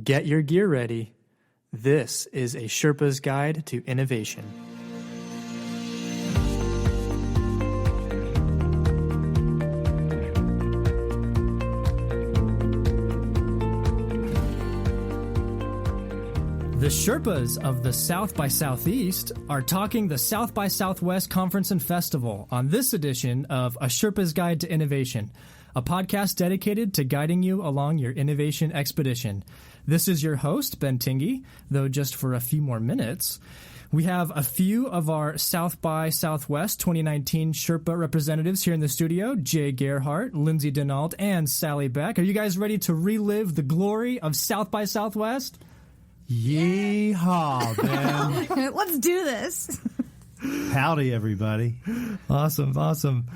Get your gear ready. This is a Sherpa's Guide to Innovation. The Sherpas of the South by Southeast are talking the South by Southwest Conference and Festival on this edition of A Sherpa's Guide to Innovation, a podcast dedicated to guiding you along your innovation expedition. This is your host, Ben Tingey, though just for a few more minutes. We have a few of our South by Southwest 2019 Sherpa representatives here in the studio, Jay Gerhardt, Lindsay Denault, and Sally Beck. Are you guys ready to relive the glory of South by Southwest? Yeehaw, Ben. Let's do this. Howdy, everybody. Awesome.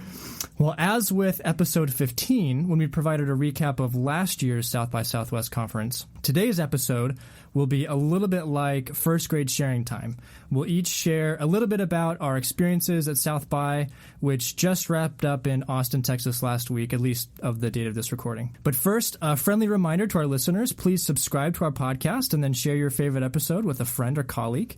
Well, as with episode 15, when we provided a recap of last year's South by Southwest conference, today's episode will be a little bit like first grade sharing time. We'll each share a little bit about our experiences at South by, which just wrapped up in Austin, Texas last week, at least of the date of this recording. But first, a friendly reminder to our listeners, please subscribe to our podcast and then share your favorite episode with a friend or colleague.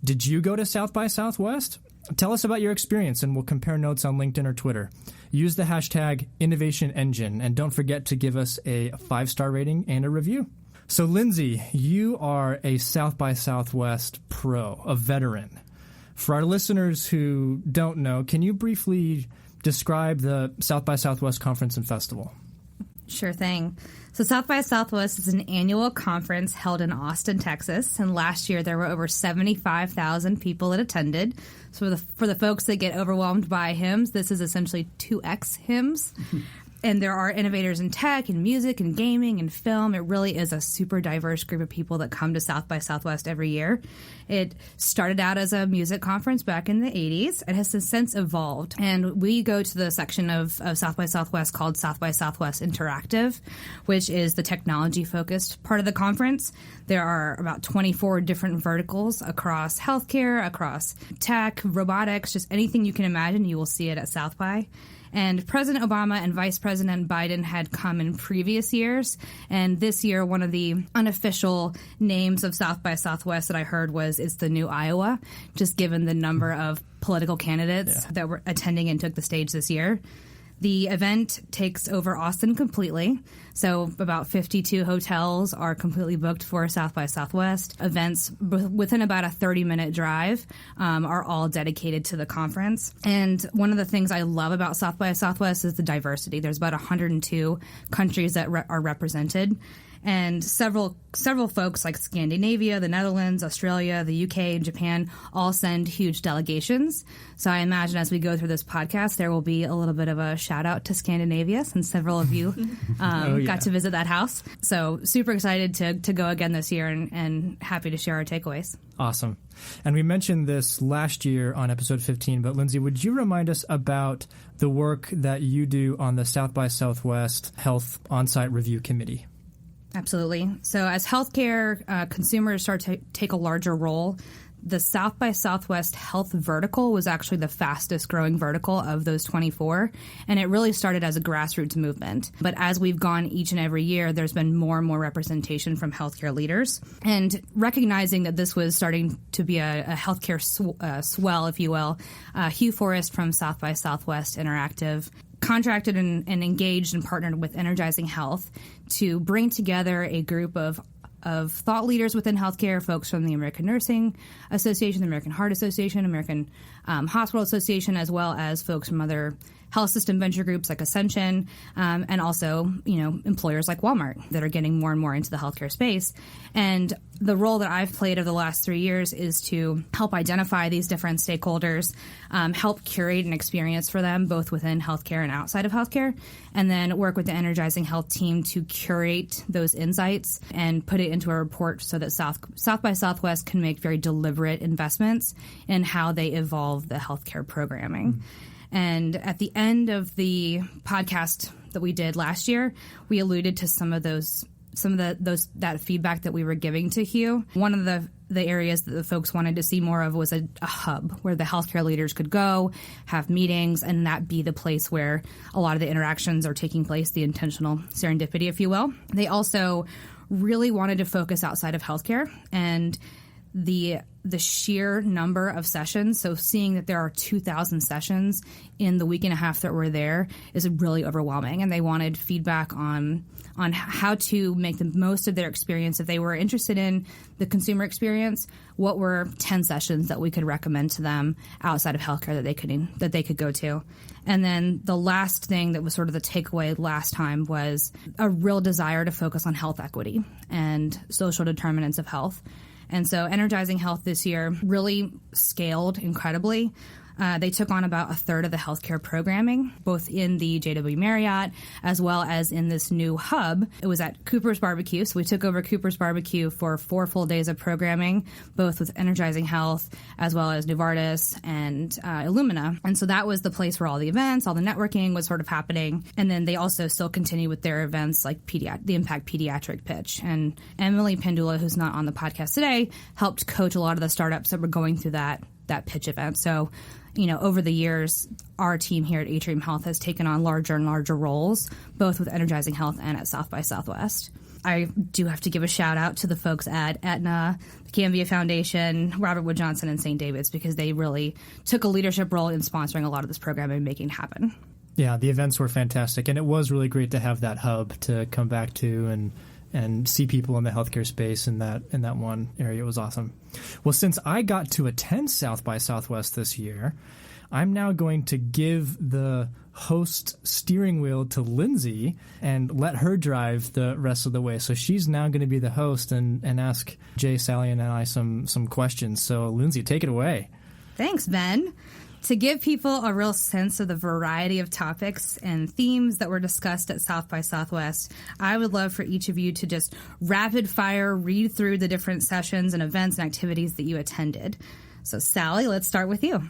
Did you go to South by Southwest? Tell us about your experience and we'll compare notes on LinkedIn or Twitter. Use the hashtag InnovationEngine and don't forget to give us a 5-star rating and a review. So, Lindsay, you are a South by Southwest pro, a veteran. For our listeners who don't know, can you briefly describe the South by Southwest Conference and Festival? Sure thing. So South by Southwest is an annual conference held in Austin, Texas, and last year there were over 75,000 people that attended. So for the folks that get overwhelmed by hymns, this is essentially 2X hymns. And there are innovators in tech and music and gaming and film. It really is a super diverse group of people that come to South by Southwest every year. It started out as a music conference back in the 80s. It has since evolved. And we go to the section of South by Southwest called South by Southwest Interactive, which is the technology-focused part of the conference. There are about 24 different verticals across healthcare, across tech, robotics, just anything you can imagine, you will see it at South by. And President Obama and Vice President Biden had come in previous years. And this year, one of the unofficial names of South by Southwest that I heard was it's the new Iowa, just given the number of political candidates that were attending and took the stage this year. The event takes over Austin completely. So about 52 hotels are completely booked for South by Southwest. Events within about a 30-minute drive are all dedicated to the conference. And one of the things I love about South by Southwest is the diversity. There's about 102 countries that are represented. And several folks like Scandinavia, the Netherlands, Australia, the UK, and Japan all send huge delegations. So I imagine as we go through this podcast, there will be a little bit of a shout out to Scandinavia, since several of you got to visit that house. So super excited to go again this year and happy to share our takeaways. Awesome. And we mentioned this last year on episode 15, but Lindsay, would you remind us about the work that you do on the South by Southwest Health On-Site Review Committee? Absolutely. So as healthcare consumers start to take a larger role, the South by Southwest Health vertical was actually the fastest growing vertical of those 24, and it really started as a grassroots movement. But as we've gone each and every year, there's been more and more representation from healthcare leaders. And recognizing that this was starting to be a healthcare swell, if you will, Hugh Forrest from South by Southwest Interactive contracted and engaged and partnered with Energizing Health to bring together a group of thought leaders within healthcare, folks from the American Nursing Association, the American Heart Association, American Hospital Association, as well as folks from other health system venture groups like Ascension, and also, employers like Walmart that are getting more and more into the healthcare space. And the role that I've played over the last 3 years is to help identify these different stakeholders, help curate an experience for them, both within healthcare and outside of healthcare, and then work with the Energizing Health team to curate those insights and put it into a report so that South by Southwest can make very deliberate investments in how they evolve the healthcare programming. Mm-hmm. And at the end of the podcast that we did last year, we alluded to some of that feedback that we were giving to Hugh. One of the areas that the folks wanted to see more of was a hub where the healthcare leaders could go, have meetings, and that be the place where a lot of the interactions are taking place, the intentional serendipity, if you will. They also really wanted to focus outside of healthcare, and the sheer number of sessions, so seeing that there are 2,000 sessions in the week and a half that we're there is really overwhelming, and they wanted feedback on how to make the most of their experience. If they were interested in the consumer experience, what were 10 sessions that we could recommend to them outside of healthcare that they could go to. And then the last thing that was sort of the takeaway last time was a real desire to focus on health equity and social determinants of health. And so Energizing Health this year really scaled incredibly. They took on about a third of the healthcare programming, both in the JW Marriott as well as in this new hub. It was at Cooper's Barbecue. So we took over Cooper's Barbecue for 4 full days of programming, both with Energizing Health as well as Novartis and Illumina. And so that was the place where all the events, all the networking was sort of happening. And then they also still continue with their events like the Impact Pediatric Pitch. And Emily Pendula, who's not on the podcast today, helped coach a lot of the startups that were going through that pitch event. So, over the years, our team here at Atrium Health has taken on larger and larger roles, both with Energizing Health and at South by Southwest. I do have to give a shout out to the folks at Aetna, the Cambia Foundation, Robert Wood Johnson, and St. David's, because they really took a leadership role in sponsoring a lot of this program and making it happen. Yeah, the events were fantastic, and it was really great to have that hub to come back to and see people in the healthcare space in that one area. It was awesome. Well, since I got to attend South by Southwest this year, I'm now going to give the host steering wheel to Lindsay and let her drive the rest of the way. So she's now going to be the host and ask Jay, Sally, and I some questions. So Lindsay, take it away. Thanks, Ben. To give people a real sense of the variety of topics and themes that were discussed at South by Southwest, I would love for each of you to just rapid fire read through the different sessions and events and activities that you attended. So Sally, let's start with you.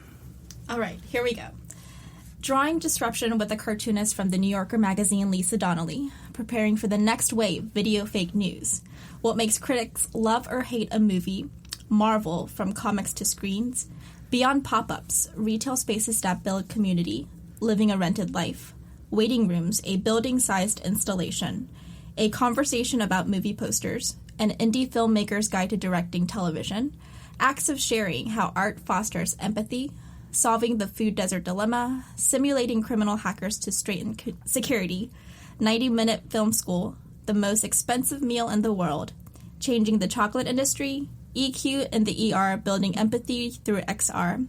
All right, here we go. Drawing disruption with a cartoonist from the New Yorker magazine, Lisa Donnelly, preparing for the next wave, video fake news. What makes critics love or hate a movie, Marvel from comics to screens, beyond pop-ups, retail spaces that build community, living a rented life, waiting rooms, a building-sized installation, a conversation about movie posters, an indie filmmaker's guide to directing television, acts of sharing, how art fosters empathy, solving the food desert dilemma, simulating criminal hackers to straighten security, 90-minute film school, the most expensive meal in the world, changing the chocolate industry, EQ in the ER, building empathy through XR,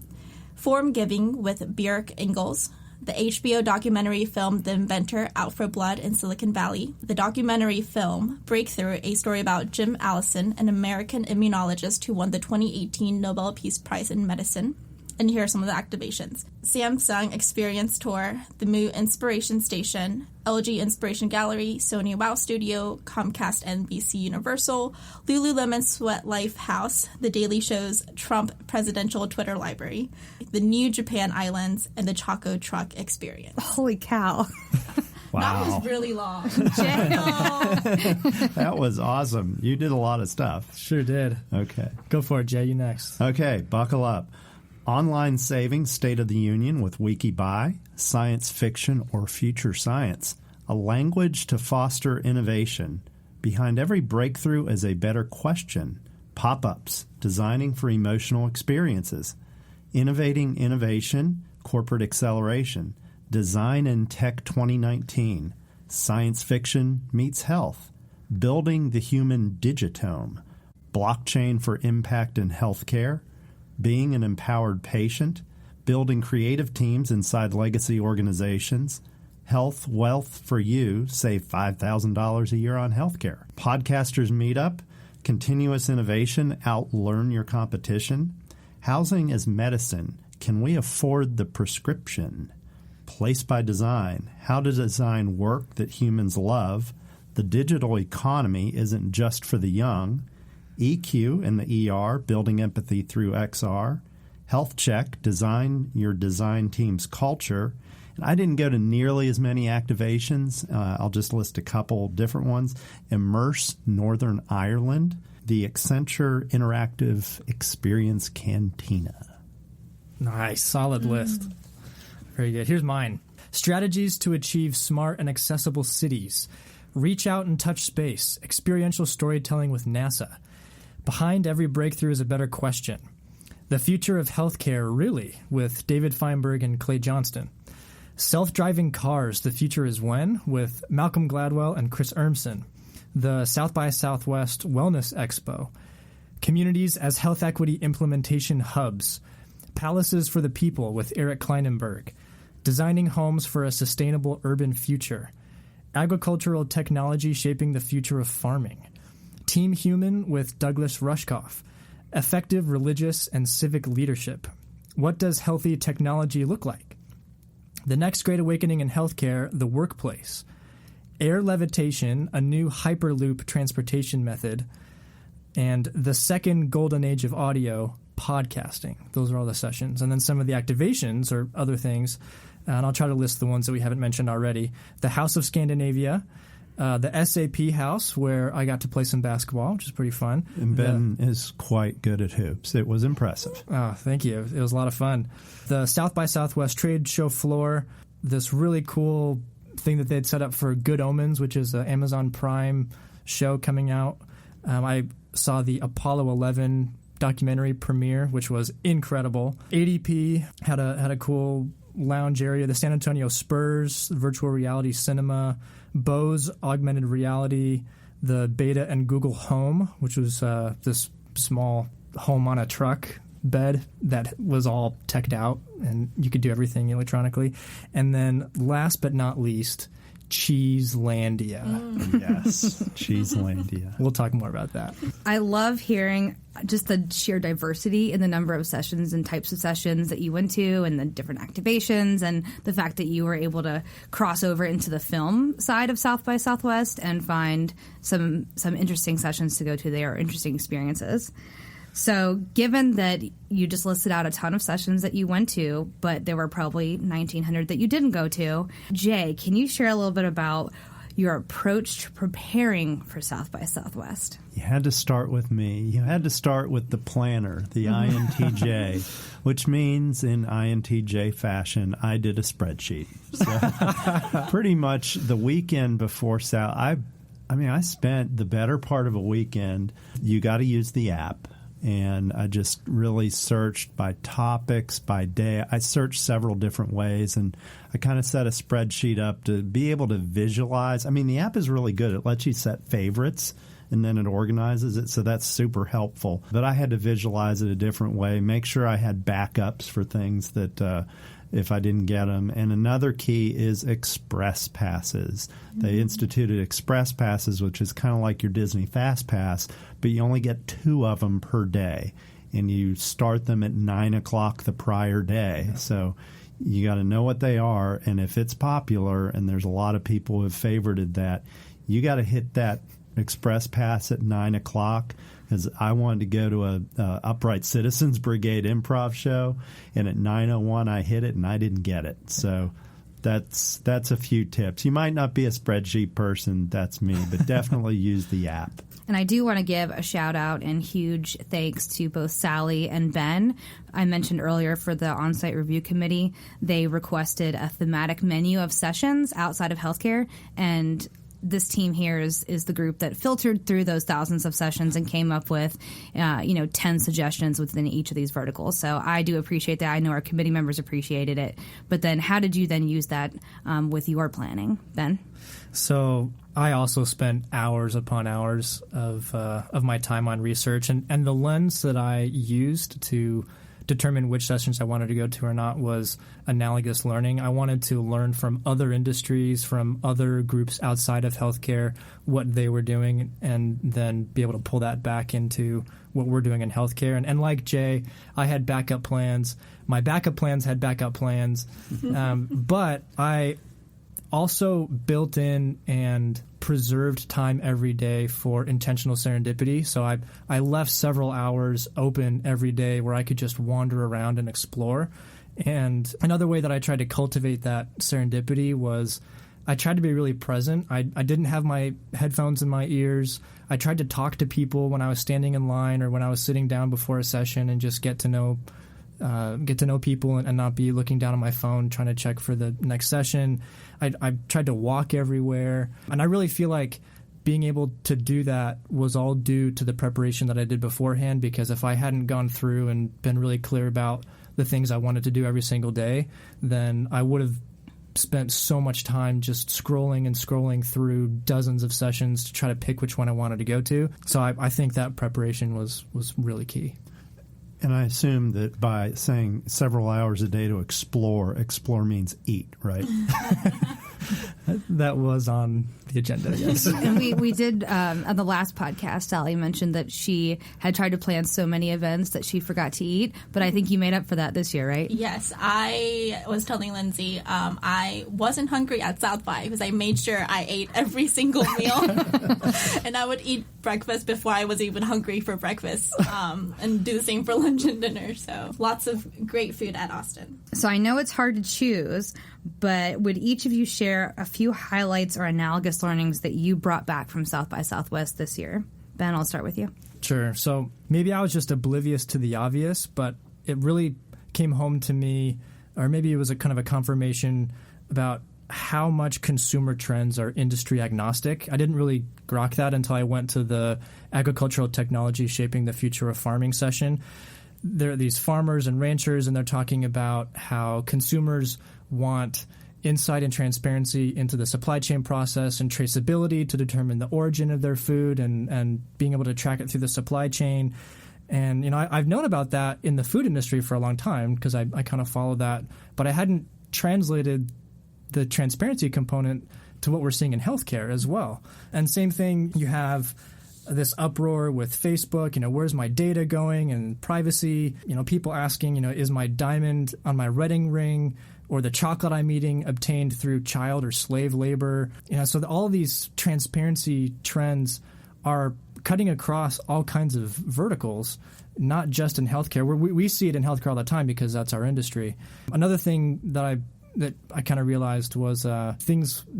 form giving with Björk Ingalls, the HBO documentary film The Inventor, Out for Blood in Silicon Valley, the documentary film Breakthrough, a story about Jim Allison, an American immunologist who won the 2018 Nobel Peace Prize in Medicine. And here are some of the activations. Samsung Experience Tour, the Moo Inspiration Station, LG Inspiration Gallery, Sony Wow Studio, Comcast NBC Universal, Lululemon Sweat Life House, The Daily Show's Trump Presidential Twitter Library, the New Japan Islands, and the Choco Truck Experience. Holy cow. Wow. That was really long. That was awesome. You did a lot of stuff. Sure did. Okay. Go for it, Jay. You next. Okay, buckle up. Online Savings State of the Union with WikiBuy, Science Fiction or Future Science, a language to foster innovation. Behind every breakthrough is a better question. Pop-ups, designing for emotional experiences. Innovating innovation, corporate acceleration. Design and Tech 2019. Science Fiction meets health. Building the human digitome. Blockchain for impact in healthcare. Being an empowered patient, building creative teams inside legacy organizations, health wealth for you, save $5,000 a year on healthcare. Podcasters Meetup, continuous innovation, outlearn your competition. Housing as medicine, can we afford the prescription? Place by Design, how to design work that humans love. The digital economy isn't just for the young. EQ in the ER, building empathy through XR. Health Check, design your design team's culture. And I didn't go to nearly as many activations. I'll just list a couple different ones. Immerse Northern Ireland, the Accenture Interactive Experience Cantina. Nice. Solid list. Very good. Here's mine. Strategies to achieve smart and accessible cities. Reach out and touch space. Experiential storytelling with NASA. Behind every breakthrough is a better question. The future of healthcare, really, with David Feinberg and Clay Johnston. Self-driving cars, the future is when, with Malcolm Gladwell and Chris Urmson. The South by Southwest Wellness Expo. Communities as health equity implementation hubs. Palaces for the People with Eric Kleinenberg. Designing homes for a sustainable urban future. Agricultural technology shaping the future of farming. Team Human with Douglas Rushkoff. Effective religious and civic leadership. What does healthy technology look like? The next great awakening in healthcare, the workplace. Air levitation, a new hyperloop transportation method. And the second golden age of audio, podcasting. Those are all the sessions. And then some of the activations or other things, and I'll try to list the ones that we haven't mentioned already. The House of Scandinavia, the SAP House, where I got to play some basketball, which is pretty fun. And Ben is quite good at hoops. It was impressive. Oh, thank you. It was a lot of fun. The South by Southwest trade show floor, this really cool thing that they'd set up for Good Omens, which is an Amazon Prime show coming out. I saw the Apollo 11 documentary premiere, which was incredible. ADP had a cool lounge area. The San Antonio Spurs, virtual reality cinema, Bose augmented reality, the Beta and Google Home, which was this small home on a truck bed that was all teched out and you could do everything electronically. And then last but not least, Cheeselandia. Yes, Cheeselandia. We'll talk more about that. I love hearing just the sheer diversity in the number of sessions and types of sessions that you went to and the different activations and the fact that you were able to cross over into the film side of South by Southwest and find some interesting sessions to go to there, or interesting experiences. So given that you just listed out a ton of sessions that you went to, but there were probably 1,900 that you didn't go to, Jay, can you share a little bit about your approach to preparing for South by Southwest? You had to start with me. You had to start with the planner, the INTJ, which means in INTJ fashion, I did a spreadsheet. So pretty much the weekend before South, I spent the better part of a weekend. You got to use the app. And I just really searched by topics, by day. I searched several different ways, and I kind of set a spreadsheet up to be able to visualize. I mean, the app is really good. It lets you set favorites, and then it organizes it, so that's super helpful. But I had to visualize it a different way, make sure I had backups for things that if I didn't get them. And another key is express passes. They instituted express passes, which is kind of like your Disney Fast Pass, but you only get 2 of them per day, and you start them at 9 o'clock the prior day. So you got to know what they are, and if it's popular, and there's a lot of people who have favorited that, you got to hit that express pass at 9 o'clock, because I wanted to go to a Upright Citizens Brigade improv show, and at 9:01 I hit it and I didn't get it. So that's a few tips. You might not be a spreadsheet person, that's me, but definitely use the app. And I do want to give a shout out and huge thanks to both Sally and Ben. I mentioned earlier for the on-site review committee, they requested a thematic menu of sessions outside of healthcare, and this team here is the group that filtered through those thousands of sessions and came up with, 10 suggestions within each of these verticals. So I do appreciate that. I know our committee members appreciated it. But then how did you then use that with your planning, Ben? So I also spent hours upon hours of my time on research, and the lens that I used to determine which sessions I wanted to go to or not was analogous learning. I wanted to learn from other industries, from other groups outside of healthcare, what they were doing, and then be able to pull that back into what we're doing in healthcare. And like Jay, I had backup plans. My backup plans had backup plans. But I also built in and preserved time every day for intentional serendipity. So I left several hours open every day where I could just wander around and explore. And another way that I tried to cultivate that serendipity was I tried to be really present. I didn't have my headphones in my ears. I tried to talk to people when I was standing in line or when I was sitting down before a session and just get to know get to know people and not be looking down on my phone trying to check for the next session. I tried to walk everywhere. And I really feel like being able to do that was all due to the preparation that I did beforehand, because if I hadn't gone through and been really clear about the things I wanted to do every single day, then I would have spent so much time just scrolling through dozens of sessions to try to pick which one I wanted to go to. So I think that preparation was really key. And I assume that by saying several hours a day to explore means eat, right? That was on the agenda, yes. And we did, on the last podcast, Sally mentioned that she had tried to plan so many events that she forgot to eat, but I think you made up for that this year, right? Yes, I was telling Lindsay I wasn't hungry at South by because I made sure I ate every single meal. And I would eat breakfast before I was even hungry for breakfast, and do the same for lunch and dinner. So lots of great food at Austin. So I know it's hard to choose, but would each of you share a few highlights or analogous learnings that you brought back from South by Southwest this year? Ben, I'll start with you. Sure. So maybe I was just oblivious to the obvious, but it really came home to me, or maybe it was a kind of a confirmation about how much consumer trends are industry agnostic. I didn't really grok that until I went to the Agricultural Technology Shaping the Future of Farming session. There are these farmers and ranchers, and they're talking about how consumers want insight and transparency into the supply chain process and traceability to determine the origin of their food and being able to track it through the supply chain. And, you know, I've known about that in the food industry for a long time because I kind of follow that, but I hadn't translated the transparency component to what we're seeing in healthcare as well. And same thing, you have this uproar with Facebook, you know, where's my data going, and privacy, you know, people asking, you know, is my diamond on my wedding ring or the chocolate I'm eating obtained through child or slave labor? You know, so all these transparency trends are cutting across all kinds of verticals, not just in healthcare. We see it in healthcare all the time because that's our industry. Another thing that I kind of realized was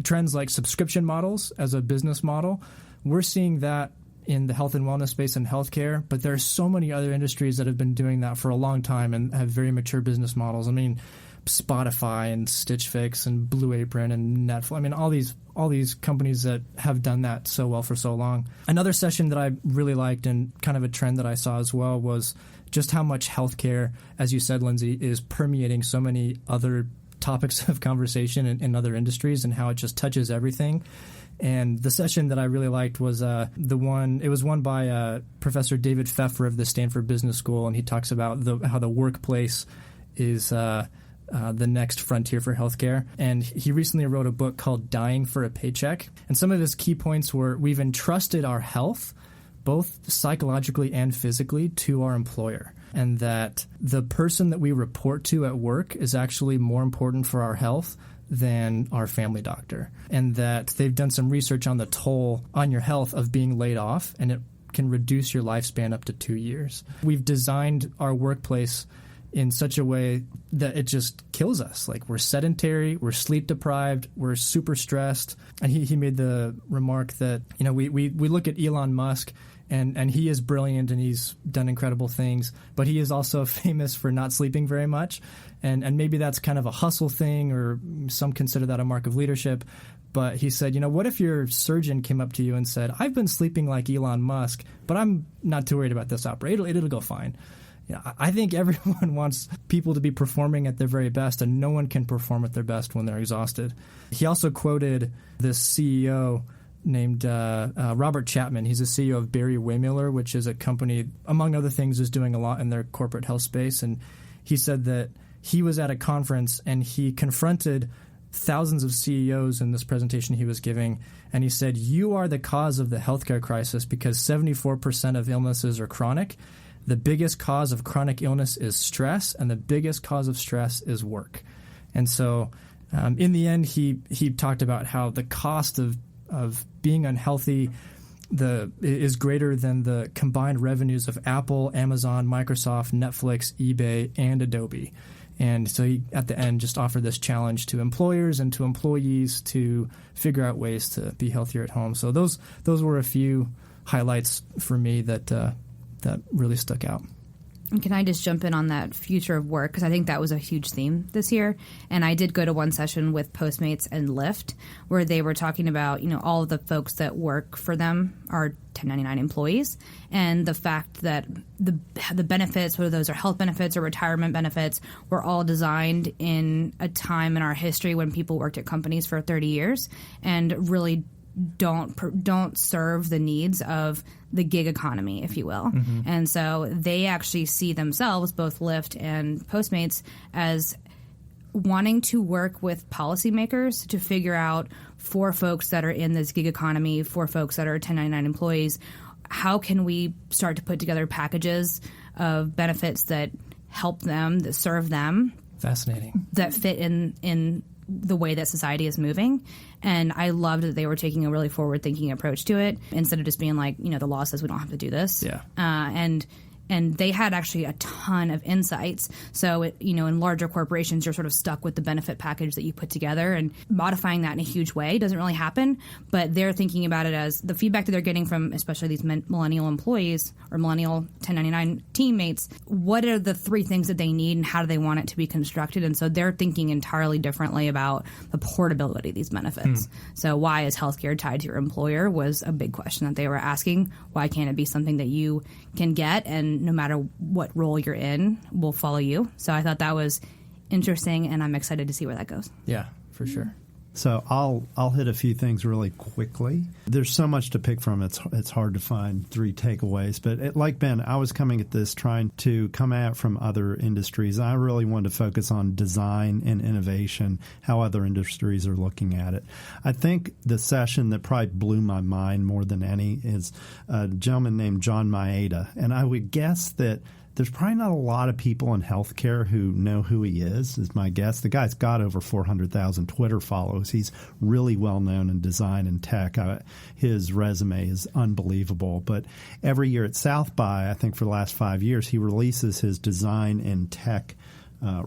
trends like subscription models as a business model. We're seeing that in the health and wellness space and healthcare, but there are so many other industries that have been doing that for a long time and have very mature business models. I mean, Spotify and Stitch Fix and Blue Apron and Netflix. I mean, all these companies that have done that so well for so long. Another session that I really liked and kind of a trend that I saw as well was just how much healthcare, as you said, Lindsay, is permeating so many other topics of conversation in other industries and how it just touches everything. And the session that I really liked was it was one by Professor David Pfeffer of the Stanford Business School, and he talks about how the workplace is the next frontier for healthcare. And he recently wrote a book called Dying for a Paycheck. And some of his key points were we've entrusted our health, both psychologically and physically, to our employer. And that the person that we report to at work is actually more important for our health than our family doctor. And that they've done some research on the toll on your health of being laid off, and it can reduce your lifespan up to 2 years. We've designed our workplace in such a way that it just kills us. Like, we're sedentary, we're sleep deprived, we're super stressed. And he made the remark that, you know, we look at Elon Musk, and he is brilliant and he's done incredible things, but he is also famous for not sleeping very much. And maybe that's kind of a hustle thing, or some consider that a mark of leadership. But he said, you know, what if your surgeon came up to you and said, I've been sleeping like Elon Musk, but I'm not too worried about this operator. It'll go fine. You know, I think everyone wants people to be performing at their very best, and no one can perform at their best when they're exhausted. He also quoted this CEO named Robert Chapman. He's the CEO of Barry Wehmiller, which is a company, among other things, is doing a lot in their corporate health space. And he said that he was at a conference and he confronted thousands of CEOs in this presentation he was giving, and he said, you are the cause of the healthcare crisis because 74% of illnesses are chronic. The biggest cause of chronic illness is stress, and the biggest cause of stress is work. And so in the end, he talked about how the cost of being unhealthy is greater than the combined revenues of Apple, Amazon, Microsoft, Netflix, eBay, and Adobe. And so he, at the end, just offered this challenge to employers and to employees to figure out ways to be healthier at home. So those were a few highlights for me that really stuck out. And can I just jump in on that future of work? Because I think that was a huge theme this year. And I did go to one session with Postmates and Lyft where they were talking about, all of the folks that work for them are 1099 employees, and the fact that the benefits, whether those are health benefits or retirement benefits, were all designed in a time in our history when people worked at companies for 30 years and really don't serve the needs of the gig economy, if you will. Mm-hmm. And so they actually see themselves, both Lyft and Postmates, as wanting to work with policymakers to figure out, for folks that are in this gig economy, for folks that are 1099 employees, how can we start to put together packages of benefits that help them, that serve them. Fascinating. That fit in the way that society is moving. And I loved that they were taking a really forward-thinking approach to it instead of just being like, the law says we don't have to do this. Yeah. And they had actually a ton of insights. So, in larger corporations, you're sort of stuck with the benefit package that you put together, and modifying that in a huge way doesn't really happen. But they're thinking about it as the feedback that they're getting from especially these millennial employees or millennial 1099 teammates. What are the three things that they need and how do they want it to be constructed? And so they're thinking entirely differently about the portability of these benefits. So why is healthcare tied to your employer was a big question that they were asking. Why can't it be something that you can get and no matter what role you're in, will follow you? So I thought that was interesting, and I'm excited to see where that goes. Yeah, for sure. So I'll hit a few things really quickly. There's so much to pick from. It's hard to find three takeaways. But like Ben, I was coming at this trying to come at from other industries. I really wanted to focus on design and innovation, how other industries are looking at it. I think the session that probably blew my mind more than any is a gentleman named John Maeda. And I would guess that there's probably not a lot of people in healthcare who know who he is my guess. The guy's got over 400,000 Twitter followers. He's really well known in design and tech. His resume is unbelievable. But every year at South by, I think for the last 5 years, he releases his design and tech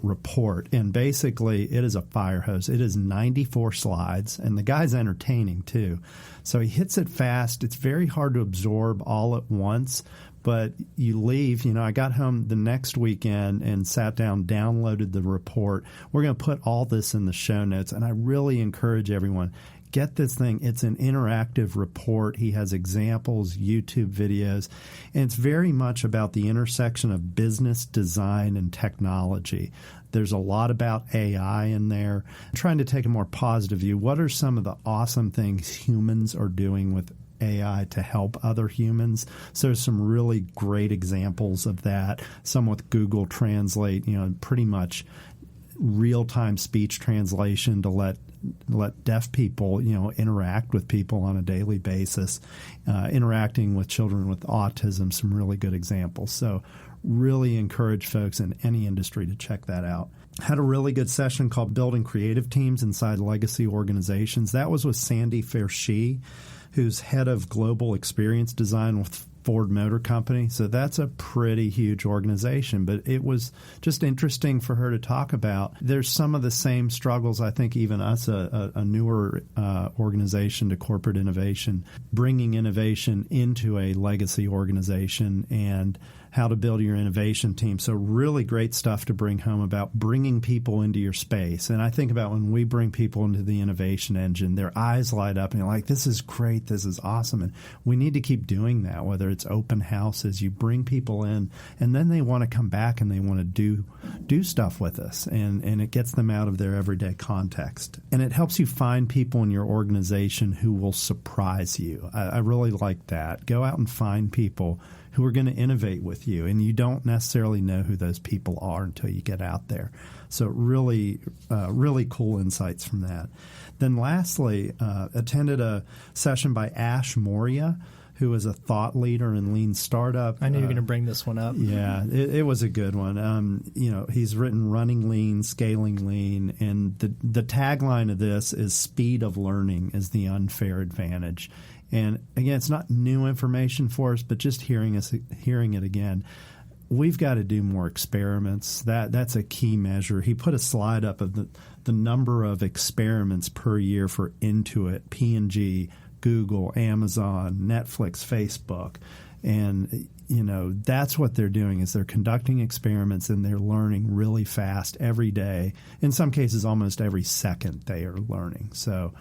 report. And basically, it is a fire hose. It is 94 slides, and the guy's entertaining too. So he hits it fast. It's very hard to absorb all at once. But you leave, I got home the next weekend and sat down, downloaded the report. We're going to put all this in the show notes, and I really encourage everyone, get this thing. It's an interactive report. He has examples, YouTube videos, and it's very much about the intersection of business, design, and technology. There's a lot about AI in there. I'm trying to take a more positive view. What are some of the awesome things humans are doing with AI to help other humans? So there's some really great examples of that. Some with Google Translate, pretty much real-time speech translation to let deaf people, interact with people on a daily basis, interacting with children with autism, some really good examples. So really encourage folks in any industry to check that out. Had a really good session called Building Creative Teams Inside Legacy Organizations. That was with Sandy Fairshee, who's head of global experience design with Ford Motor Company. So that's a pretty huge organization. But it was just interesting for her to talk about. There's some of the same struggles, I think, even us, a newer organization to corporate innovation, bringing innovation into a legacy organization and how to build your innovation team. So really great stuff to bring home about bringing people into your space. And I think about when we bring people into the innovation engine, their eyes light up and you're like, this is great, this is awesome. And we need to keep doing that, whether it's open houses, you bring people in, and then they want to come back and they want to do stuff with us. And it gets them out of their everyday context. And it helps you find people in your organization who will surprise you. I really like that. Go out and find people who are going to innovate with you, and you don't necessarily know who those people are until you get out there. So really, really cool insights from that. Then lastly, attended a session by Ash Moria, who is a thought leader in lean startup. I knew you were going to bring this one up. Yeah, it was a good one. He's written Running Lean, Scaling Lean, and the tagline of this is speed of learning is the unfair advantage. And again, it's not new information for us, but just hearing it again, we've got to do more experiments. That's a key measure. He put a slide up of the number of experiments per year for Intuit, P&G, Google, Amazon, Netflix, Facebook. And, that's what they're doing is they're conducting experiments and they're learning really fast every day. In some cases, almost every second they are learning. So,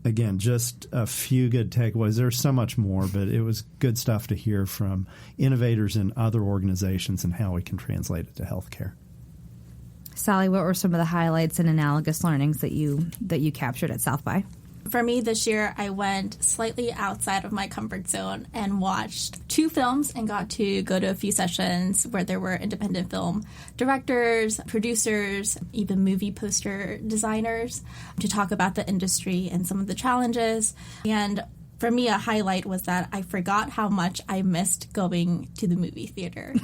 again, just a few good takeaways. There's so much more, but it was good stuff to hear from innovators in other organizations and how we can translate it to healthcare. Sally, what were some of the highlights and analogous learnings that you captured at South by? For me this year, I went slightly outside of my comfort zone and watched 2 films and got to go to a few sessions where there were independent film directors, producers, even movie poster designers to talk about the industry and some of the challenges. And for me, a highlight was that I forgot how much I missed going to the movie theater.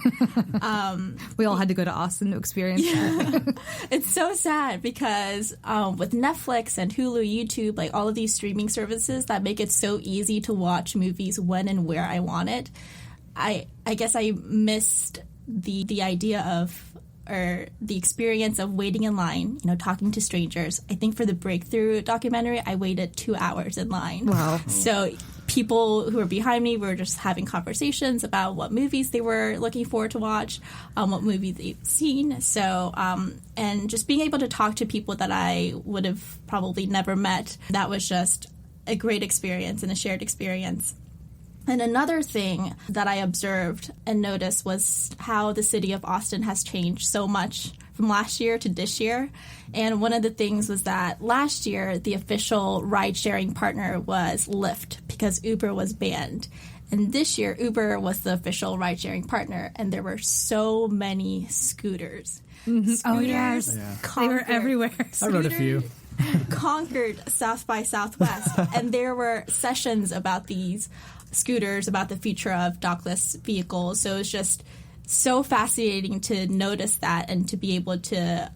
We all had to go to Austin to experience that. It's so sad because with Netflix and Hulu, YouTube, like all of these streaming services that make it so easy to watch movies when and where I want it, I guess I missed the idea of or the experience of waiting in line, talking to strangers. I think for the Breakthrough documentary, I waited 2 hours in line. Wow. So people who were behind me were just having conversations about what movies they were looking forward to watch, what movies they've seen. So, and just being able to talk to people that I would have probably never met, that was just a great experience and a shared experience. And another thing that I observed and noticed was how the city of Austin has changed so much from last year to this year. And one of the things was that last year, the official ride-sharing partner was Lyft because Uber was banned. And this year, Uber was the official ride-sharing partner, and there were so many scooters. Mm-hmm. Oh, yes. Yeah. They were everywhere. I rode a few. Conquered South by Southwest, and there were sessions about these scooters, about the future of dockless vehicles. So it's just so fascinating to notice that and to be able to,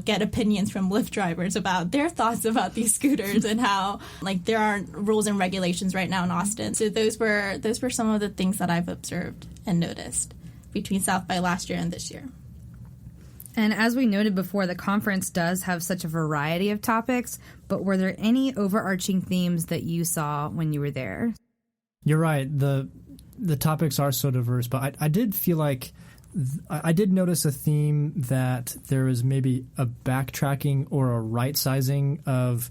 get opinions from Lyft drivers about their thoughts about these scooters and how, there aren't rules and regulations right now in Austin. So those were some of the things that I've observed and noticed between South by last year and this year. And as we noted before, the conference does have such a variety of topics, but were there any overarching themes that you saw when you were there? You're right. The topics are so diverse, but I did feel like I did notice a theme that there was maybe a backtracking or a right-sizing of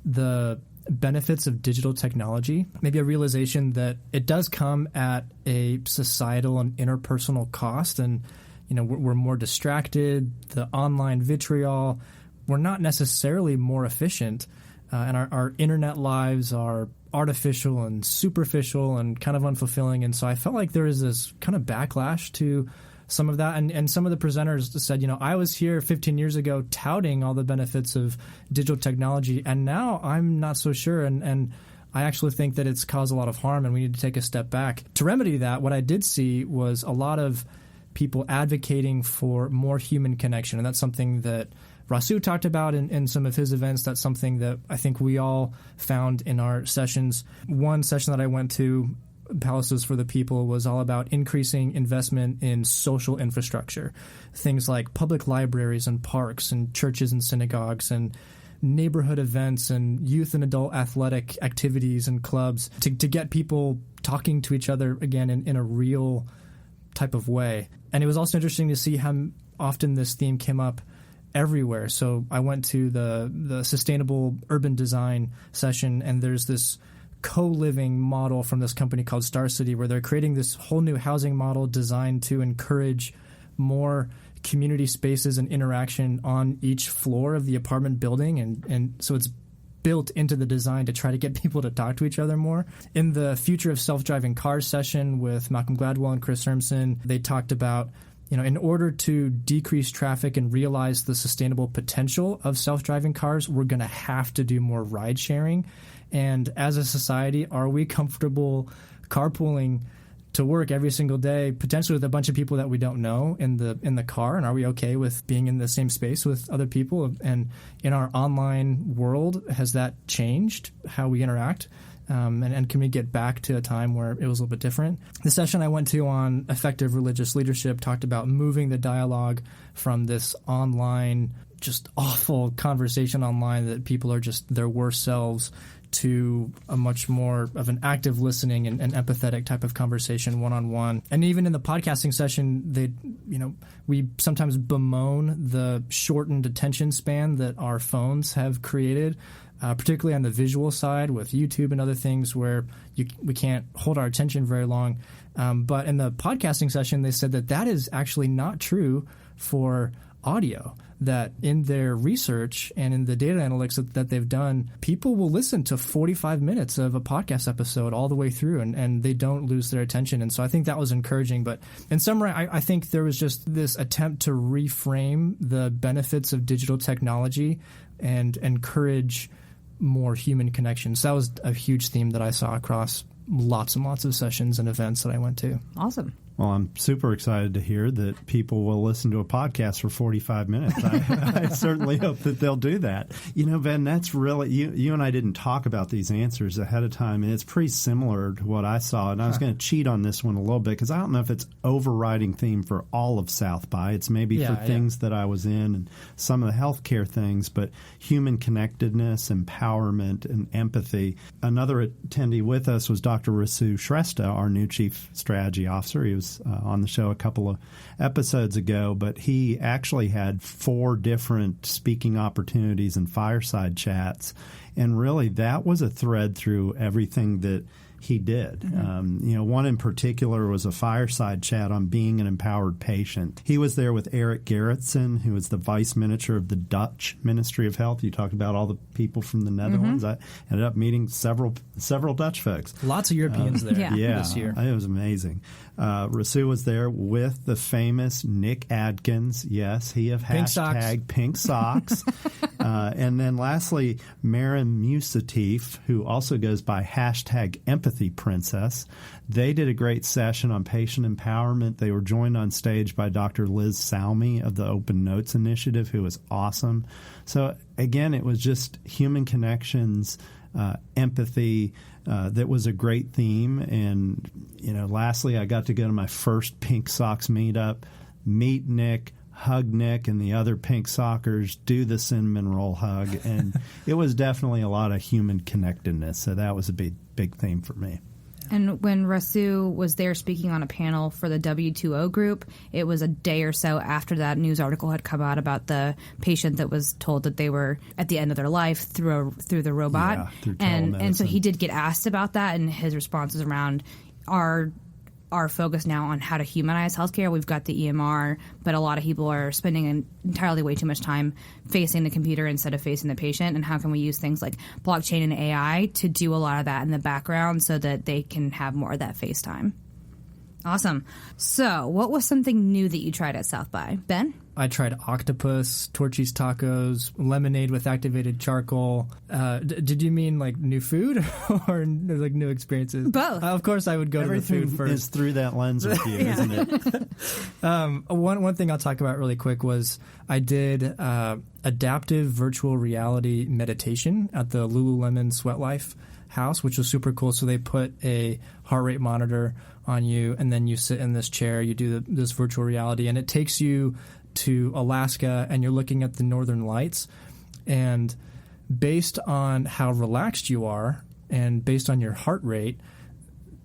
the benefits of digital technology, maybe a realization that it does come at a societal and interpersonal cost, and we're more distracted, the online vitriol, we're not necessarily more efficient, and our internet lives are artificial and superficial and kind of unfulfilling. And so I felt like there was this kind of backlash to some of that. And some of the presenters said, I was here 15 years ago touting all the benefits of digital technology, and now I'm not so sure. And I actually think that it's caused a lot of harm and we need to take a step back. To remedy that, what I did see was a lot of people advocating for more human connection. And that's something that Rasu talked about in some of his events. That's something that I think we all found in our sessions. One session that I went to, Palaces for the People, was all about increasing investment in social infrastructure. Things like public libraries and parks and churches and synagogues and neighborhood events and youth and adult athletic activities and clubs to get people talking to each other again in a real type of way. And it was also interesting to see how often this theme came up everywhere. So I went to the sustainable urban design session, and there's this co-living model from this company called Star City where they're creating this whole new housing model designed to encourage more community spaces and interaction on each floor of the apartment building. And so it's built into the design to try to get people to talk to each other more. In the Future of Self-Driving Cars session with Malcolm Gladwell and Chris Hermsen, they talked about, in order to decrease traffic and realize the sustainable potential of self-driving cars, we're going to have to do more ride sharing. And as a society, are we comfortable carpooling to work every single day, potentially with a bunch of people that we don't know in the car? And are we okay with being in the same space with other people? And in our online world, has that changed how we interact? And can we get back to a time where it was a little bit different? The session I went to on effective religious leadership talked about moving the dialogue from this online, just awful conversation online that people are just their worst selves, to a much more of an active listening and empathetic type of conversation one-on-one. And even in the podcasting session, we sometimes bemoan the shortened attention span that our phones have created, particularly on the visual side with YouTube and other things where we can't hold our attention very long. But in the podcasting session, they said that is actually not true for audio, that in their research and in the data analytics that they've done, people will listen to 45 minutes of a podcast episode all the way through, and they don't lose their attention. And so I think that was encouraging. But in summary, I think there was just this attempt to reframe the benefits of digital technology and encourage more human connections. That was a huge theme that I saw across lots and lots of sessions and events that I went to. Awesome. Well, I'm super excited to hear that people will listen to a podcast for 45 minutes. I certainly hope that they'll do that. Ben, that's really, you and I didn't talk about these answers ahead of time, and it's pretty similar to what I saw. And I was going to cheat on this one a little bit because I don't know if it's overriding theme for all of South by. It's maybe for things that I was in and some of the healthcare things, but human connectedness, empowerment, and empathy. Another attendee with us was Dr. Rasu Shrestha, our new Chief Strategy Officer. He was on the show a couple of episodes ago, but he actually had 4 different speaking opportunities and fireside chats, and really that was a thread through everything that he did. Mm-hmm. One in particular was a fireside chat on being an empowered patient. He was there with Eric Gerritsen, who is the vice minister of the Dutch Ministry of Health. You talked about all the people from the Netherlands. Mm-hmm. I ended up meeting several Dutch folks. Lots of Europeans there this year. It was amazing. Rasu was there with the famous Nick Adkins. Yes, he of hashtag Pink Socks. And then lastly, Maren Musatif, who also goes by hashtag Empathy Princess. They did a great session on patient empowerment. They were joined on stage by Dr. Liz Salmi of the Open Notes Initiative, who was awesome. So again, it was just human connections, empathy. That was a great theme. And, lastly, I got to go to my first Pink Socks meetup, meet Nick, hug Nick and the other Pink Sockers, do the cinnamon roll hug. And it was definitely a lot of human connectedness. So that was a big theme for me. And when Rasu was there speaking on a panel for the W2O group, it was a day or so after that news article had come out about the patient that was told that they were at the end of their life through the robot. Yeah, through and telemedicine. So he did get asked about that, and his response was around our focus now on how to humanize healthcare. We've got the EMR, but a lot of people are spending entirely way too much time facing the computer instead of facing the patient. And how can we use things like blockchain and AI to do a lot of that in the background so that they can have more of that face time? Awesome. So what was something new that you tried at South by? Ben? I tried octopus, Torchy's tacos, lemonade with activated charcoal. Did you mean like new food or like new experiences? Both. Of course, I would go to the food first. Is through that lens with you, isn't it? One thing I'll talk about really quick was I did adaptive virtual reality meditation at the Lululemon Sweat Life house, which was super cool. So they put a heart rate monitor on you, and then you sit in this chair, you do this virtual reality, and it takes you to Alaska, and you're looking at the northern lights. And based on how relaxed you are and based on your heart rate,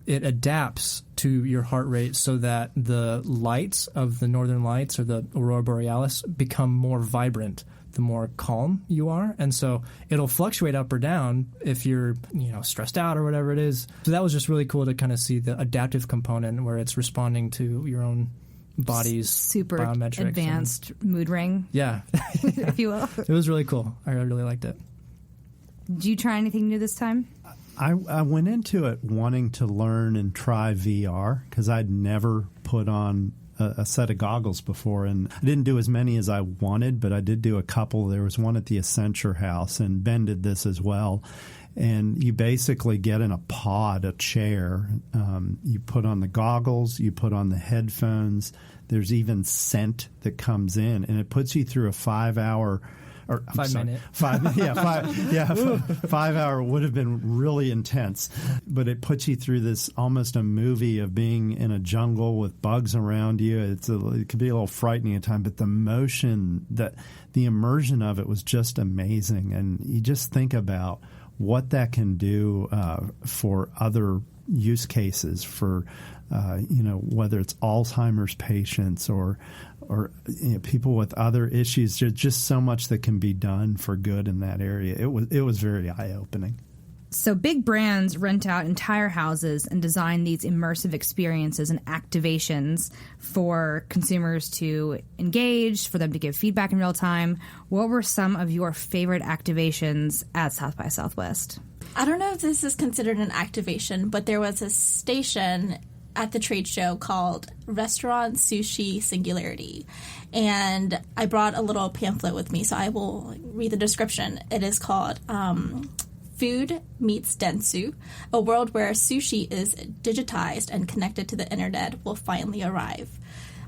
it adapts to your heart rate so that the lights of the northern lights or the aurora borealis become more vibrant the more calm you are. And so it'll fluctuate up or down if you're, stressed out or whatever it is. So that was just really cool to kind of see the adaptive component where it's responding to your own body's super biometrics. Advanced mood ring. Yeah. If you will. It was really cool. I really liked it. Did you try anything new this time? I went into it wanting to learn and try VR because I'd never put on a set of goggles before, and I didn't do as many as I wanted, but I did do a couple. There was one at the Accenture house, and Ben did this as well. And you basically get in a pod, a chair. You put on the goggles, you put on the headphones. There's even scent that comes in, and it puts you through a 5 hour. Or, 5 minute. 5 hour would have been really intense, but it puts you through this almost a movie of being in a jungle with bugs around you. It could be a little frightening at times, but the motion, the immersion of it was just amazing. And you just think about what that can do for other use cases for, whether it's Alzheimer's patients or people with other issues. There's just so much that can be done for good in that area. It was very eye-opening. So big brands rent out entire houses and design these immersive experiences and activations for consumers to engage, for them to give feedback in real time. What were some of your favorite activations at South by Southwest? I don't know if this is considered an activation, but there was a station at the trade show called Restaurant Sushi Singularity. And I brought a little pamphlet with me, so I will read the description. It is called Food Meets Dentsu, a world where sushi is digitized and connected to the internet will finally arrive.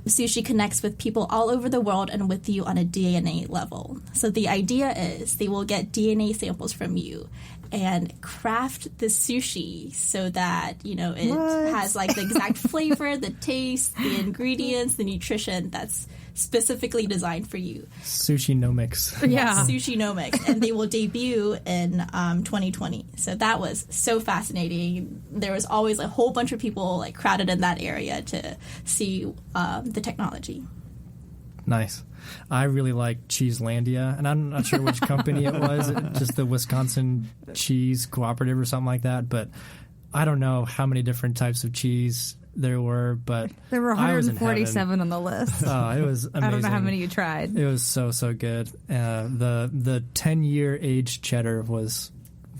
Sushi connects with people all over the world and with you on a DNA level. So the idea is they will get DNA samples from you and craft the sushi so that, it has like the exact flavor, the taste, the ingredients, the nutrition that's specifically designed for you. Sushi-nomics. Yeah. Sushi-nomics. And they will debut in 2020. So that was so fascinating. There was always a whole bunch of people like crowded in that area to see the technology. Nice. I really like Cheeselandia, and I'm not sure which company it was, just the Wisconsin Cheese Cooperative or something like that, but I don't know how many different types of cheese there were, but there were 147 on the list. Oh, it was amazing. I don't know how many you tried. It was so good. The 10-year aged cheddar was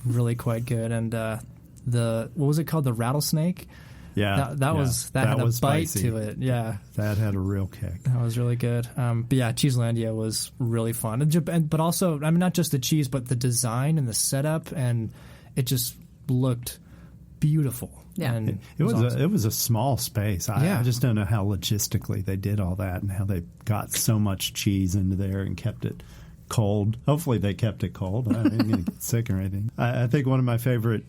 really quite good, and what was it called? The rattlesnake? Yeah, that had a bite spicy. to it. Yeah, that had a real kick. That was really good. But yeah, Cheeselandia was really fun. But also, I mean, not just the cheese, but the design and the setup, and it just looked beautiful. Yeah, and it was awesome. It was a small space. I just don't know how logistically they did all that and how they got so much cheese into there and kept it cold. Hopefully, they kept it cold. I didn't going to get sick or anything. I think one of my favorite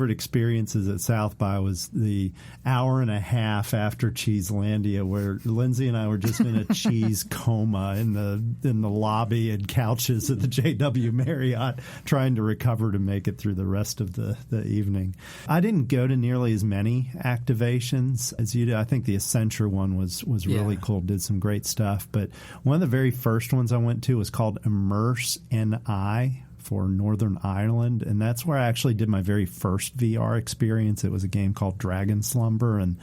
experiences at South by was the hour and a half after Cheeselandia, where Lindsay and I were just in a cheese coma in the lobby and couches at the JW Marriott, trying to recover to make it through the rest of the evening. I didn't go to nearly as many activations as you did. I think the Accenture one was really cool, did some great stuff. But one of the very first ones I went to was called Immerse NI for Northern Ireland, and that's where I actually did my very first VR experience. It was a game called Dragon Slumber, and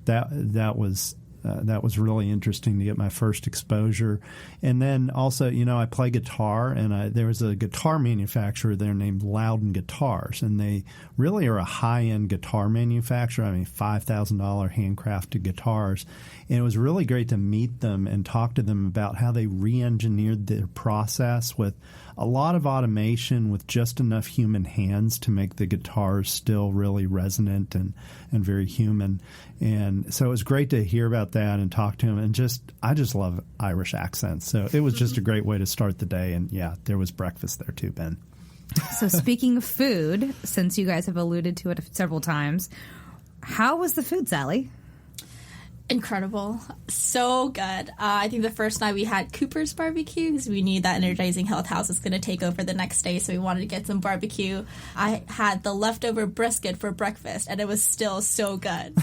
that was really interesting to get my first exposure. And then also, I play guitar, and there was a guitar manufacturer there named Loudon Guitars, and they really are a high-end guitar manufacturer. I mean, $5,000 handcrafted guitars. And it was really great to meet them and talk to them about how they re-engineered their process with a lot of automation with just enough human hands to make the guitars still really resonant and very human. And so it was great to hear about that and talk to him. And I just love Irish accents. So it was just a great way to start the day. And yeah, there was breakfast there too, Ben. So speaking of food, since you guys have alluded to it several times, how was the food, Sally? Incredible. So good. I think the first night we had Cooper's barbecue because we knew that Energizing Health House was going to take over the next day, so we wanted to get some barbecue. I had the leftover brisket for breakfast, and it was still so good.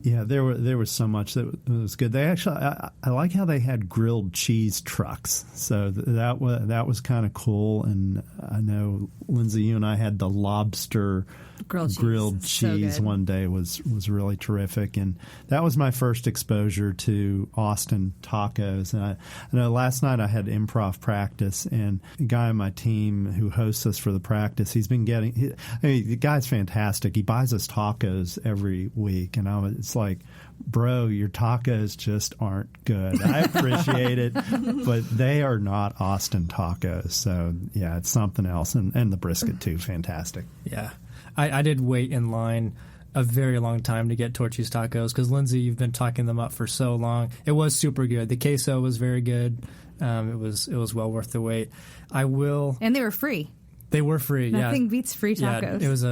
Yeah, there was so much that was good. They actually, I like how they had grilled cheese trucks. So that was kind of cool. And I know, Lindsay, you and I had the lobster grilled cheese one day was really terrific. And that was my first exposure to Austin tacos. And I know last night I had improv practice, and a guy on my team who hosts us for the practice, the guy's fantastic. He buys us tacos every week, and it's like, bro, your tacos just aren't good. I appreciate it, but they are not Austin tacos. So yeah, it's something else. And the brisket too, fantastic. Yeah. I did wait in line a very long time to get Torchy's tacos because, Lindsay, you've been talking them up for so long. It was super good. The queso was very good. It was well worth the wait. And they were free. They were free, Nothing beats free tacos. Yeah, it was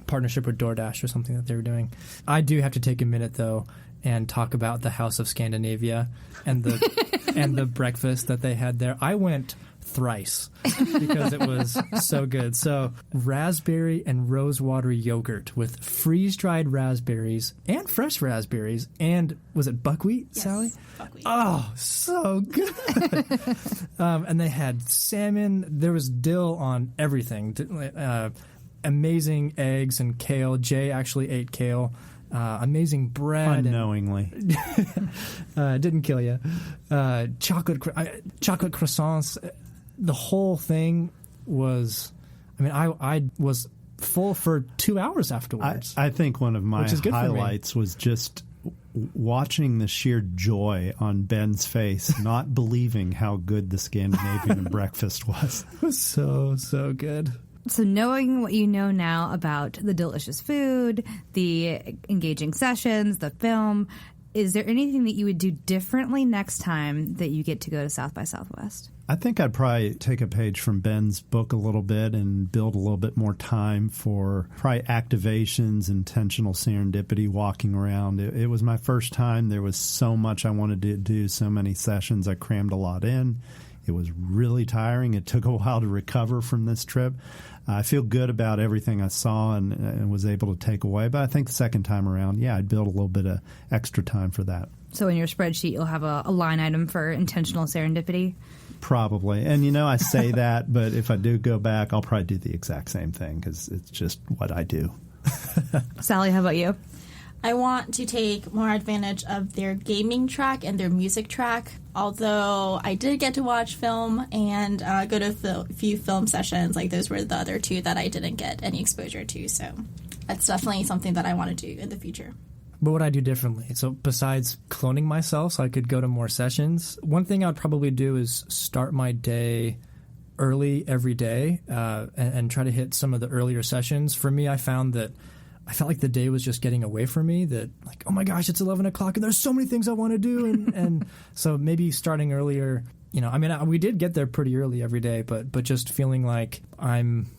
partnership with DoorDash or something that they were doing. I do have to take a minute, though, and talk about the House of Scandinavia and the and the breakfast that they had there. I went thrice because it was so good. So raspberry and rosewater yogurt with freeze-dried raspberries and fresh raspberries and was it buckwheat, Yes, Sally? buckwheat. Oh, so good. And they had salmon. There was dill on everything. Amazing eggs and kale. Jay actually ate kale. Amazing bread. Unknowingly. Didn't kill you. Chocolate croissants. The whole thing was, I mean, I was full for 2 hours afterwards. I think one of my highlights was just watching the sheer joy on Ben's face, not believing how good the Scandinavian breakfast was. It was so good. So knowing what you know now about the delicious food, the engaging sessions, the film, is there anything that you would do differently next time that you get to go to South by Southwest? I think I'd probably take a page from Ben's book a little bit and build a little bit more time for probably activations, intentional serendipity, walking around. It was my first time. There was so much I wanted to do, so many sessions. I crammed a lot in. It was really tiring. It took a while to recover from this trip. I feel good about everything I saw and was able to take away. But I think the second time around, yeah, I'd build a little bit of extra time for that. So in your spreadsheet, you'll have a line item for intentional serendipity? Probably. And, I say that, but if I do go back, I'll probably do the exact same thing because it's just what I do. Sally, how about you? I want to take more advantage of their gaming track and their music track. Although I did get to watch film and go to a few film sessions, like those were the other two that I didn't get any exposure to. So that's definitely something that I want to do in the future. But what I do differently, so besides cloning myself so I could go to more sessions, one thing I would probably do is start my day early every day and try to hit some of the earlier sessions. For me, I found that I felt like the day was just getting away from me, that like, oh my gosh, it's 11 o'clock and there's so many things I want to do. And so maybe starting earlier, we did get there pretty early every day, but just feeling like I'm,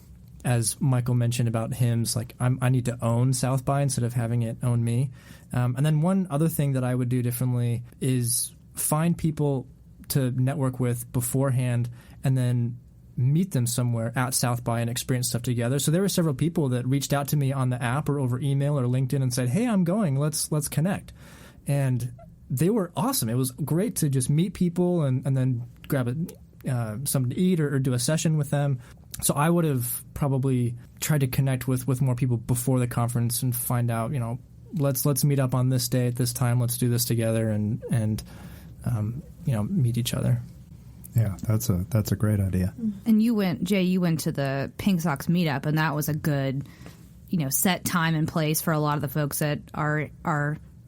as Michael mentioned about hymns, like I need to own South by instead of having it own me. And then one other thing that I would do differently is find people to network with beforehand and then meet them somewhere at South by and experience stuff together. So there were several people that reached out to me on the app or over email or LinkedIn and said, hey, I'm going, let's connect. And they were awesome. It was great to just meet people and then grab something to eat or do a session with them. So I would have probably tried to connect with more people before the conference and find out, let's meet up on this day at this time, let's do this together and meet each other. Yeah, that's a great idea. And Jay, you went to the Pink Sox meetup, and that was a good, set time and place for a lot of the folks that are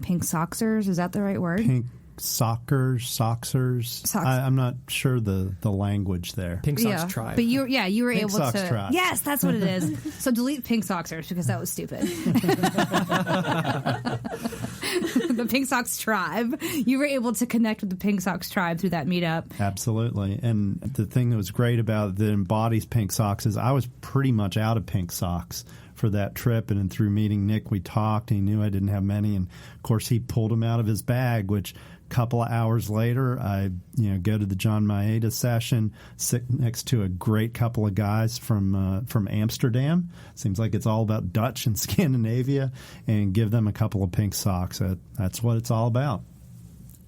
Pink Soxers. Is that the right word? Pink Soxers. I'm not sure the language there. Pink Sox Tribe. But you were Pink able Sox to. Tribe. Yes, that's what it is. So delete Pink Soxers because that was stupid. The Pink Sox Tribe. You were able to connect with the Pink Sox Tribe through that meetup. Absolutely. And the thing that was great about it that embodies Pink Sox is I was pretty much out of Pink Sox for that trip, and then through meeting Nick we talked and he knew I didn't have many, and of course he pulled them out of his bag, which a couple of hours later I go to the John Maeda session, sit next to a great couple of guys from Amsterdam. Seems like it's all about Dutch and Scandinavia, and give them a couple of Pink Socks. That's what it's all about.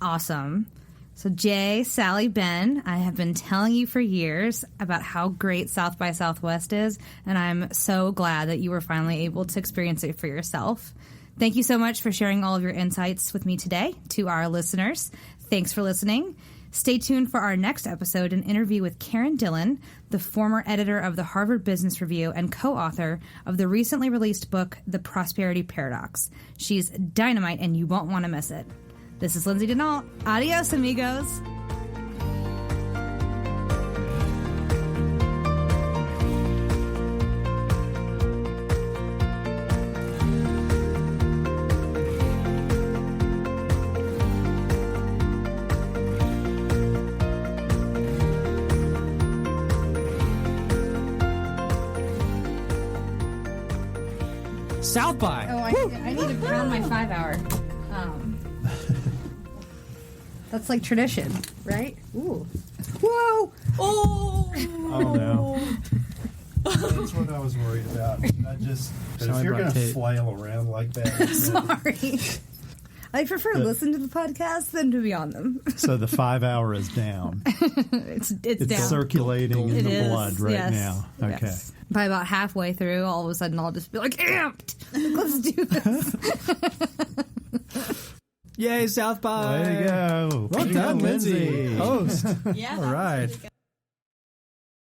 Awesome. So Jay, Sally, Ben, I have been telling you for years about how great South by Southwest is, and I'm so glad that you were finally able to experience it for yourself. Thank you so much for sharing all of your insights with me today. To our listeners, thanks for listening. Stay tuned for our next episode, an interview with Karen Dillon, the former editor of the Harvard Business Review and co-author of the recently released book, The Prosperity Paradox. She's dynamite, and you won't want to miss it. This is Lindsay Denault. Adios, amigos. South by. Oh, I need to pound my 5 hour. That's like tradition, right? Ooh. Whoa! Oh! Oh, no. That's what I was worried about. If you're going to flail around like that. Sorry. I prefer to listen to the podcast than to be on them. So the 5 hour is down. It's down. Circulating in the It blood is, right yes. now. Okay. Yes. By about halfway through, all of a sudden I'll just be like, amped! Let's do this. Yay, South by. Way to go. Well done, Lindsay. Host. Yeah. All right.